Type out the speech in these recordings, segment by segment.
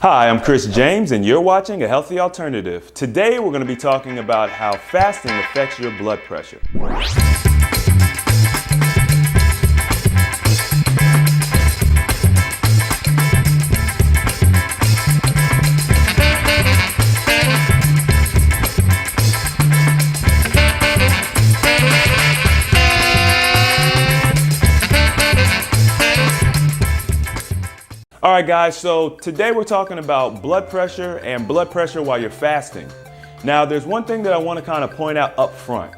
Hi, I'm Chris James and you're watching A Healthy Alternative. Today we're going to be talking about how fasting affects your blood pressure. All right guys, so today we're talking about blood pressure and blood pressure while you're fasting. Now there's one thing that I want to kind of point out up front.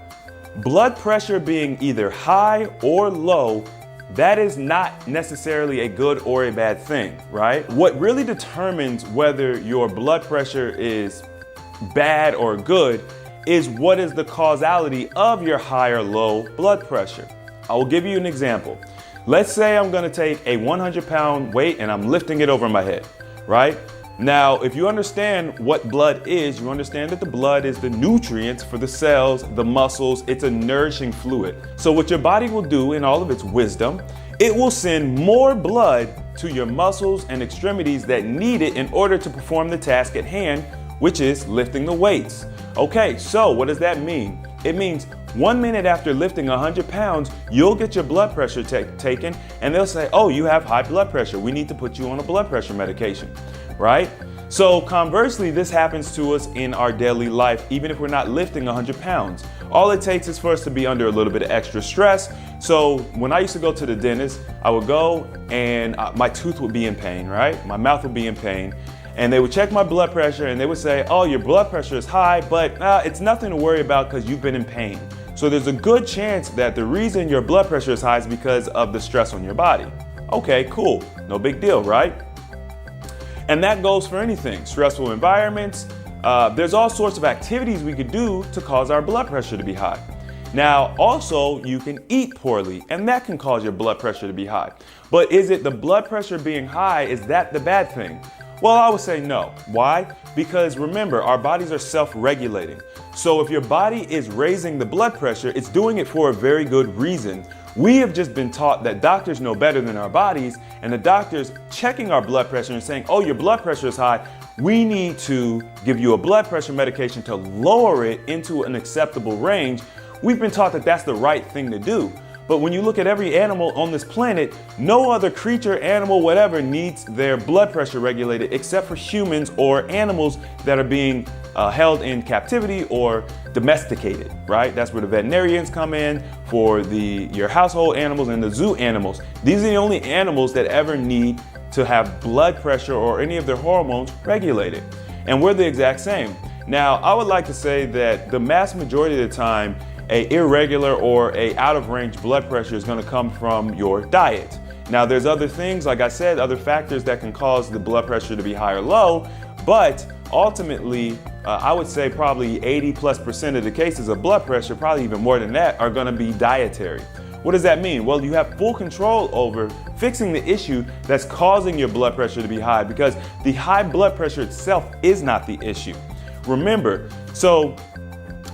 Blood pressure being either high or low, that is not necessarily a good or a bad thing, right? What really determines whether your blood pressure is bad or good is what is the causality of your high or low blood pressure. I will give you an example. Let's say I'm gonna take a 100-pound weight and I'm lifting it over my head, right? Now, if you understand what blood is, you understand that the blood is the nutrients for the cells, the muscles, it's a nourishing fluid. So what your body will do in all of its wisdom, it will send more blood to your muscles and extremities that need it in order to perform the task at hand, which is lifting the weights. Okay, so what does that mean? It means 1 minute after lifting 100 pounds, you'll get your blood pressure taken and they'll say, oh, you have high blood pressure. We need to put you on a blood pressure medication, right? So conversely, this happens to us in our daily life, even if we're not lifting 100 pounds. All it takes is for us to be under a little bit of extra stress. So when I used to go to the dentist, I would go and my tooth would be in pain, right? My mouth would be in pain. And they would check my blood pressure and they would say, oh, your blood pressure is high, but it's nothing to worry about because you've been in pain. So there's a good chance that the reason your blood pressure is high is because of the stress on your body. Okay, cool. No big deal, right? And that goes for anything. Stressful environments. There's all sorts of activities we could do to cause our blood pressure to be high. Now, also, you can eat poorly, and that can cause your blood pressure to be high. But is it the blood pressure being high, is that the bad thing? Well, I would say no. Why? Because remember, our bodies are self-regulating. So if your body is raising the blood pressure, it's doing it for a very good reason. We have just been taught that doctors know better than our bodies, and the doctors checking our blood pressure and saying, oh, your blood pressure is high. We need to give you a blood pressure medication to lower it into an acceptable range. We've been taught that that's the right thing to do. But when you look at every animal on this planet, no other creature, animal, whatever needs their blood pressure regulated except for humans or animals that are being held in captivity or domesticated, right? That's where the veterinarians come in for your household animals and the zoo animals. These are the only animals that ever need to have blood pressure or any of their hormones regulated. And we're the exact same. Now, I would like to say that the mass majority of the time, a irregular or a out of range blood pressure is going to come from your diet. Now there's other things, like I said, other factors that can cause the blood pressure to be high or low, but ultimately I would say probably 80+% of the cases of blood pressure, probably even more than that, are going to be dietary. What does that mean? Well, you have full control over fixing the issue that's causing your blood pressure to be high, because the high blood pressure itself is not the issue. Remember, so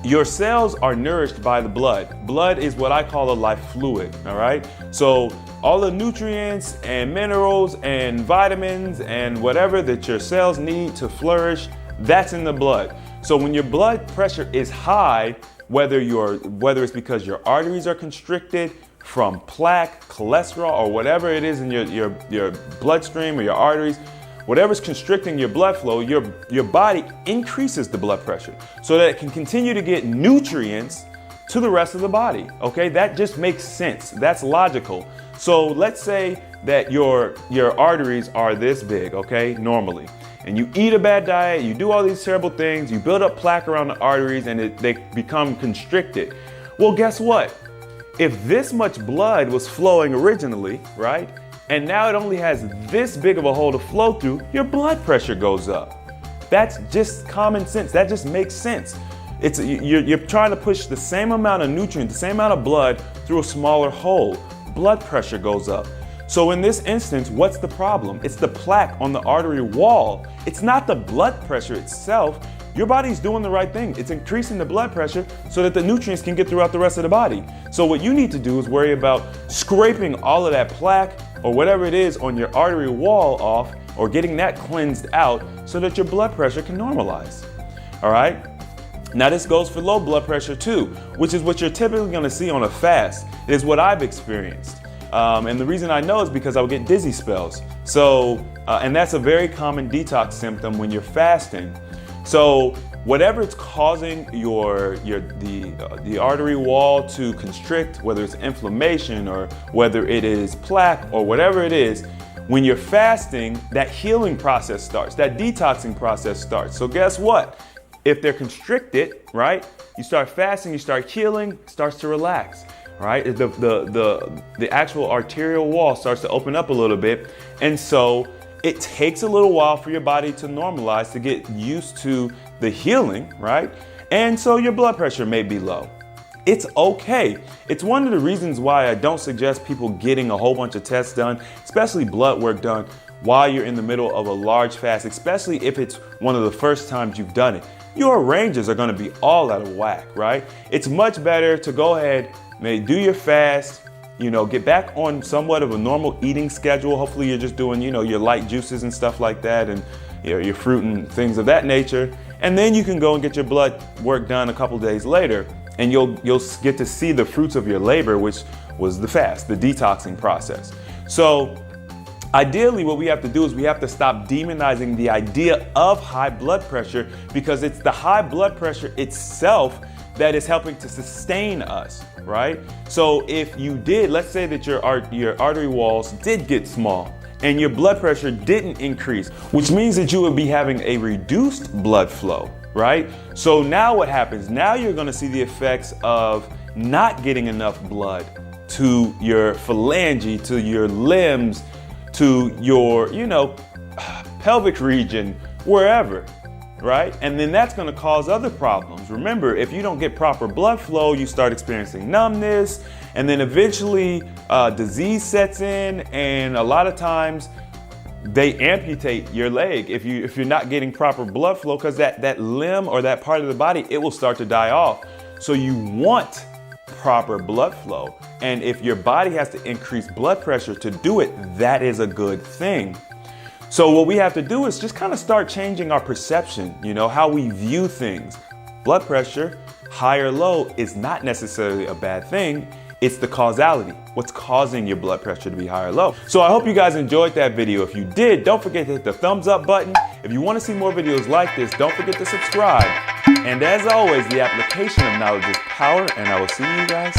your cells are nourished by the blood. Blood is what I call a life fluid, all right? So all the nutrients and minerals and vitamins and whatever that your cells need to flourish, that's in the blood. So when your blood pressure is high, whether it's because your arteries are constricted from plaque, cholesterol, or whatever it is in your bloodstream or your arteries, whatever's constricting your blood flow, your body increases the blood pressure so that it can continue to get nutrients to the rest of the body. Okay, that just makes sense. That's logical. So let's say that your arteries are this big, okay, normally, and you eat a bad diet, you do all these terrible things, you build up plaque around the arteries and they become constricted. Well, guess what? If this much blood was flowing originally, right, and now it only has this big of a hole to flow through, your blood pressure goes up. That's just common sense. That just makes sense. You're trying to push the same amount of nutrients, the same amount of blood through a smaller hole. Blood pressure goes up. So in this instance, what's the problem? It's the plaque on the artery wall. It's not the blood pressure itself. Your body's doing the right thing. It's increasing the blood pressure so that the nutrients can get throughout the rest of the body. So what you need to do is worry about scraping all of that plaque or whatever it is on your artery wall off or getting that cleansed out so that your blood pressure can normalize. All right? Now this goes for low blood pressure too, which is what you're typically gonna see on a fast. It is what I've experienced. And the reason I know is because I would get dizzy spells. So, and that's a very common detox symptom when you're fasting. So whatever it's causing the artery wall to constrict, whether it's inflammation or whether it is plaque or whatever it is, when you're fasting, that healing process starts, that detoxing process starts. So guess what? If they're constricted, right? You start fasting, you start healing, starts to relax, right? The actual arterial wall starts to open up a little bit. And so it takes a little while for your body to normalize, to get used to the healing, right? And so your blood pressure may be low. It's okay. It's one of the reasons why I don't suggest people getting a whole bunch of tests done, especially blood work done, while you're in the middle of a large fast, especially if it's one of the first times you've done it. Your ranges are gonna be all out of whack, right? It's much better to go ahead, maybe do your fast, get back on somewhat of a normal eating schedule. Hopefully you're just doing, your light juices and stuff like that, and your fruit and things of that nature. And then you can go and get your blood work done a couple days later, and you'll get to see the fruits of your labor, which was the fast, the detoxing process. So ideally, what we have to do is we have to stop demonizing the idea of high blood pressure, because it's the high blood pressure itself that is helping to sustain us, right? So if you did, let's say that your artery walls did get small and your blood pressure didn't increase, which means that you would be having a reduced blood flow, right? So now what happens? Now you're gonna see the effects of not getting enough blood to your phalange, to your limbs, to your, pelvic region, wherever, right? And then that's gonna cause other problems. Remember, if you don't get proper blood flow, you start experiencing numbness, and then eventually disease sets in, and a lot of times they amputate your leg if you're not getting proper blood flow, because that limb or that part of the body, it will start to die off. So you want proper blood flow. And if your body has to increase blood pressure to do it, that is a good thing. So what we have to do is just kind of start changing our perception, how we view things. Blood pressure, high or low, is not necessarily a bad thing. It's the causality. What's causing your blood pressure to be high or low? So I hope you guys enjoyed that video. If you did, don't forget to hit the thumbs up button. If you want to see more videos like this, don't forget to subscribe. And as always, the application of knowledge is power, and I will see you guys